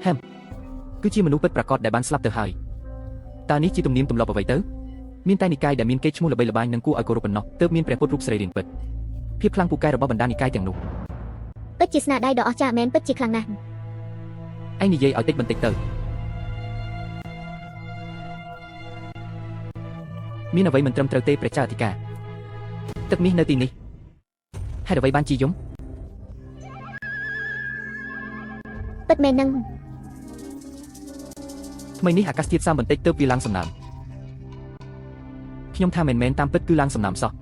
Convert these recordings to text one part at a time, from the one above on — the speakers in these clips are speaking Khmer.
Hem គឺជាមនុស្សពិតប្រាកដដែលបានស្លាប់ទៅហើយតើនេះជាទំនៀមទម្លាប់អ្វីទៅមានតែនិកាយដែលមានកេរ្តិ៍ឈ្មោះល្បីល្បាញនិងគួរឲ្យគោរពប៉ុណ្ណោះទើបមានព្រះពុទ្ធរូបសរីរាង្គពិតភាពខ្លាំងពូកែរបស់បណ្ដានិកាយទាំងនោះពិតជាស្នាដៃដ៏អស្ចារ្យមែនពិតជាខ្លាំងណាស់ឯងនិយាយឲ្យតិចបន្តិចទៅមានអ្វីមិនត្រឹមត្រូវទេព្រះចៅអធិការទឹកមាសនៅទីនេះហេតុអ្វីបានជាយំពិតមែននឹងថ្មីនេះអាកាសធាតុសើមបន្តិចទើបវាឡើងសំណើមខ្ញុំថាមែនតាមពិតគឺឡើងសំណើមសោះ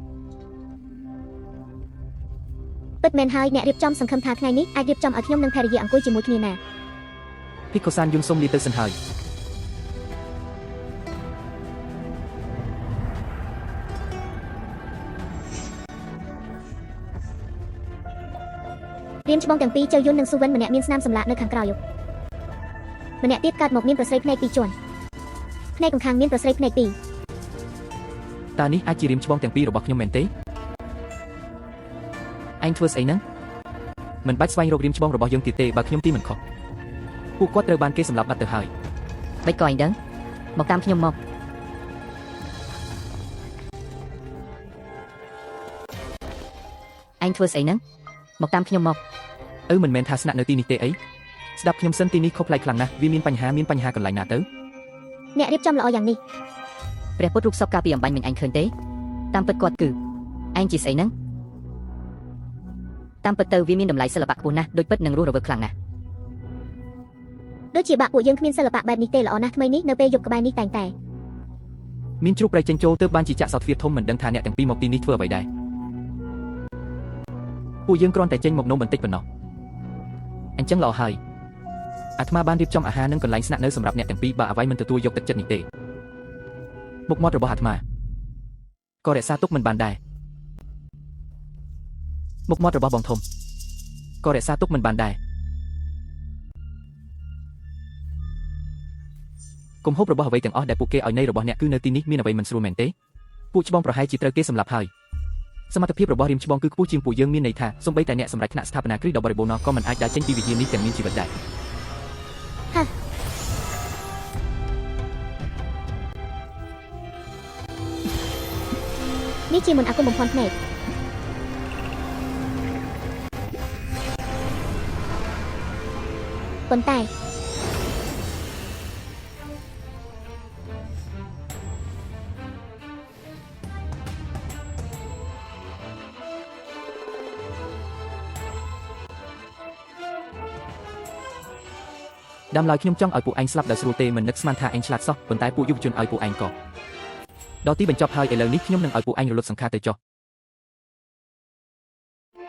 ពិតមែនហើយអ្នករៀបចំសង្ឃឹមថាថ្ងៃនេះអាចរៀបចំឲ្យខ្ញុំនិងភរិយាអង្គុយជាមួយគ្នាណាភិក្ខុសានយំសុំលាទៅសិនហើយរៀមច្បងទាំងពីរជើយុននិងស៊ូវិនម្នាក់មានស្នាមសម្លាកនៅខាងក្រោយម្នាក់ទៀតកើតមកមានប្រស្រីភ្នែកពីរជាន់ភ្នែកខាងខាងមានប្រស្រីភ្នែកពីរតើនេះអាចជារៀមច្បងទាំងពីររបស់ខ្ញុំមែនទេឯងធ្វើស្អីហ្នឹងមិនបាច់ស្វែងរករៀមច្បងរបស់យើងទៀតទេបើខ្ញុំទីមិនខុសពួកគាត់ត្រូវបានគេសម្លាប់បាត់ទៅហើយបិចក៏ឯងដឹងមកតាមខ្ញុំមកឯងធ្វើស្អីហ្នឹងមកតាមខ្ញុំមកមិនមែនថាស្នាក់នៅទីនេះទេអីស្ដាប់ខ្ញុំសិនទីនេះខុសប្លែកខ្លាំងណាស់វាមានបញ្ហាកន្លែងណាទៅអ្នករៀបចំល្អយ៉ាងនេះព្រះពុទ្ធរូបសពកាលពីអំបញ្ញមិញឯងឃើញទេតាមពិតគាត់គឺឯងជាស្អីហ្នឹងតាមពិតទៅវាមានតម្លៃសិល្បៈខ្ពស់ណាស់ដូចពិតនឹងរស់រវើកខ្លាំងណាស់ដូចជាបាក់ពួកយើងគ្មានសិល្បៈបែបនេះទេល្អណាស់ថ្មីនេះនៅពេលយប់ក្បែរនេះតែងតែមានជ្រូកប្រៃចេញចូលទើបបានជាចាក់សោទ្វារធំមិនដឹងថាអ្នកទាំងពីរមកទីនេះធ្វើអ្វីដែរពួកយើងគ្រាន់តែចេញមកនំបន្តិចប៉ុណ្ណោះអញ្ចឹងល្អហើយអាត្មាបានរៀបចំអាហារនិងកន្លែងស្នាក់នៅសម្រាប់អ្នកទាំងពីរបើអ្វីមិនទទួលយកទឹកចិត្តនេះទេមុខមាត់របស់អាត្មាក៏រក្សាទុកមិនបានដែរមុខមាត់របស់បងធំក៏រក្សាទុកមិនបានដែរគុំហូបរបស់អ្វីទាំងអស់ដែលពួកគេឲ្យនៃរបស់អ្នកគឺនៅទីនេះមានអ្វីមិនស្រួលមែនទេពួកច្បងប្រហែលជាត្រូវគេសម្លាប់ហើយសមត្ថភាពរបស់រៀមច្បងគឺខ្ពស់ជាងពួកយើងមានន័យថាសូម្បីតែអ្នកសម្រេចថ្នាក់ស្ថាបនាគ្រឹះដ៏បរិបូរណ៍នោះក៏មិនអាចដើរចេញពីវិហារនេះទាំងមានជីវិតដែរនេះជាមន្តអាគមបំផន់ភ្នែកប៉ុន្តែដើមឡើយខ្ញុំចង់ឲ្យពួកឯងស្លាប់ដោយស្រួលទេមិននឹកស្មានថាឯងឆ្លាតសោះប៉ុន្តែពួកយុវជនឲ្យពួកឯងក៏ដល់ទីបញ្ចប់ហើយឥឡូវនេះខ្ញុំនឹងឲ្យពួកឯងរលត់សង្ខារទៅចុះ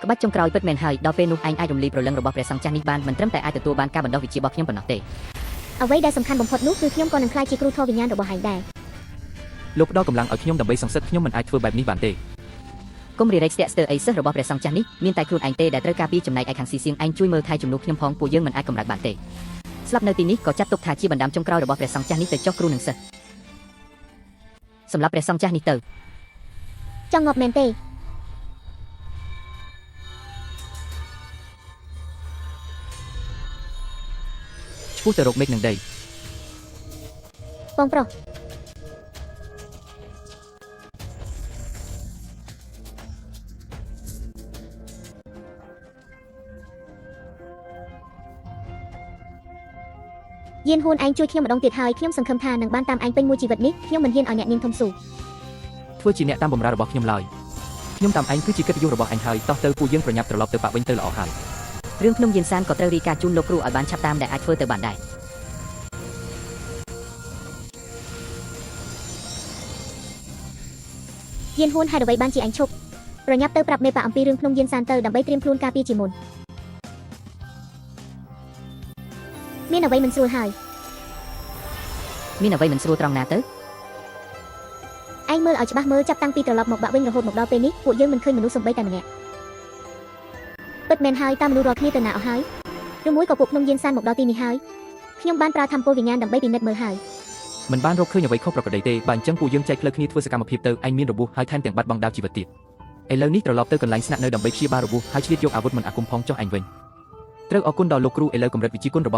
ក្បាច់ចុងក្រោយពិតមែនហើយដល់ពេលនោះឯងអាចរំលាយព្រលឹងរបស់ព្រះសង្ឃចាស់នេះបានមិនត្រឹមតែអាចទទួលបានការបណ្ដុះវិជ្ជារបស់ខ្ញុំប៉ុណ្ណោះទេអ្វីដែលសំខាន់បំផុតនោះគឺខ្ញុំក៏នឹងក្លាយជាគ្រូធម៌វិញ្ញាណរបស់ឯងដែរលោកផ្ដល់កម្លាំងឲ្យខ្ញុំដើម្បីសង្សឹកខ្ញុំមិនអាចធ្វើបែបនេះបានទេគុំរីរែកស្ទាក់ស្ទើរអីសិស្សរបស់ព្រះសង្ឃចាស់នេះមានតែខ្លួនឯងទេដែលត្រូវការពីចំណែកឯខាងស៊ីសៀងឯងជួយមើលថែជំនួសខ្ញុំផងពួកយើងមិនអាចកម្រើកបានទេស្លាប់នៅទីនេះក៏ចាត់ទុកថាជាបណ្ដាំចុងក្រោយរបស់ព្រះសង្ឃចាស់នេះទៅចុះគ្រូនឹងសិស្សសម្រាប់ព្រះសង្ឃចាស់នេះទៅចង់ងាប់មែនទេឈ្មោះទៅរកមេឃនឹងដីបងប្រុសយានហ៊ួនឯងជួយខ្ញុំម្ដងទៀតហើយខ្ញុំសង្ឃឹមថានឹងបានតាមឯងពេញមួយជីវិតនេះខ្ញុំមិនហ៊ានឲ្យអ្នកនាងធំស៊ូធ្វើជាអ្នកតាមបម្រើរបស់ខ្ញុំឡើយខ្ញុំតាមឯងគឺជាកិត្តិយសរបស់ឯងហើយតោះទៅពួកយើងប្រញាប់ត្រឡប់ទៅប៉ាក់វិញទៅល្អហើយរឿងភ្នំយានសានក៏ត្រូវរីកាជូនលោកគ្រូឲ្យបានឆាប់តាមដែលអាចធ្វើទៅបានដែរយានហ៊ួនហេតុអ្វីបានជាឯងឈប់ប្រញាប់ទៅប្រាប់មេប៉ាអំពីរឿងភ្នំយានសានទៅដើម្បីត្រៀមខ្លួនការពារជាមុនមានអ្វីមិនស្រួលហើយមានអ្វីមិនស្រួលត្រង់ណាទៅឯងមើលឲ្យច្បាស់មើលចាប់តាំងពីត្រឡប់មកបាក់វិញរហូតមកដល់ពេលនេះពួកយើងមិនឃើញមនុស្សសំបីតែម្នាក់ពិតមែនហើយតាមមនុស្សរាល់គ្នាទៅណាអស់ហើយឬមួយក៏ពួកភ្នំយានសានមកដល់ទីនេះហើយខ្ញុំបានប្រើធម្មពលវិញ្ញាណដើម្បីពិនិត្យមើលហើយមិនបានរកឃើញអ្វីខុសប្រក្រតីទេបើអញ្ចឹងពួកយើងចែកផ្លូវគ្នាធ្វើសកម្មភាពទៅឯងមានរបួសហើយថែមទាំងបាត់បង់ដាវជីវិតទៀតឥឡូវនេះត្រឡប់ទៅកន្លែងស្នាក់នៅដើម្បីព្យាបាលរបួសហើយឆ្លៀតយកអាវុធមិនអាគមផងចុះឯងវិញត្រូវអរគុណដល់លោកគ្រូឥឡូវកម្រិតវិជ្ជាគុណរបស់